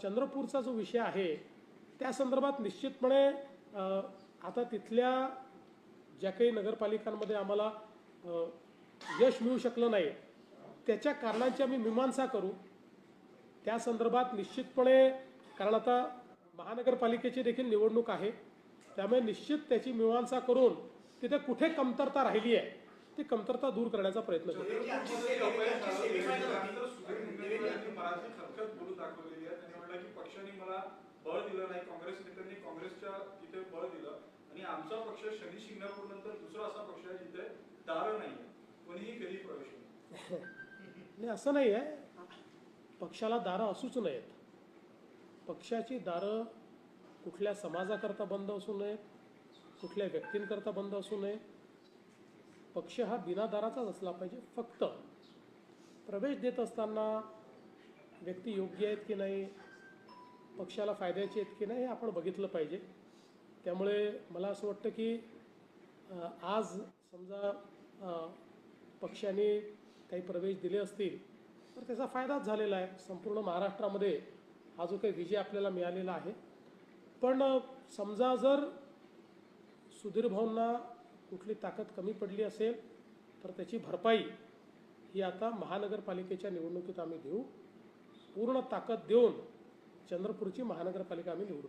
चंद्रपूरचा जो विषय आहे त्या संदर्भात निश्चितपणे आता तिथल्या ज्या काही नगरपालिकांमध्ये आम्हाला यश मिळू शकलं नाही त्याच्या कारणांची आम्ही मीमांसा करू। त्या संदर्भात निश्चितपणे, कारण आता महानगरपालिकेची देखील निवडणूक आहे, त्यामुळे निश्चित त्याची मीमांसा करून तिथे कुठे कमतरता राहिली आहे ती कमतरता दूर करण्याचा प्रयत्न करू। पक्षाने मला बळ दिलं नाही, काँग्रेस नेत्यांनी काँग्रेसच्या तिथे बळ दिलं आणि आमचा पक्ष शनी शिंगणापूर नंतर दुसरा असा पक्ष आहे जिथे दार नाही, कोणीही कधी प्रवेश नाही। असं नाही आहे, पक्षाला दारं असूच नयेत। पक्षाची दारं कुठल्या समाजाकरता बंद असू नयेत, कुठल्या व्यक्तींकरता बंद असू नये। पक्ष हा बिना दाराचाच असला पाहिजे। फक्त प्रवेश देत असताना व्यक्ती योग्य आहेत की नाही, पक्षाला फायद्याचे आहेत की नाही हे आपण बघितलं पाहिजे। त्यामुळे मला असं वाटतं की आज समजा पक्षाने काही प्रवेश दिले असतील तर त्याचा फायदाच झालेला आहे। संपूर्ण महाराष्ट्रामध्ये हा जो काही विजय आपल्याला मिळालेला आहे, पण समजा जर सुधीर भाऊंना कुठली ताकद कमी पडली असेल तर त्याची भरपाई ही आता महानगरपालिकेच्या निवडणुकीत आम्ही देऊ। पूर्ण ताकद देऊन चंद्रपूरची महानगरपालिका आम्ही निवडू।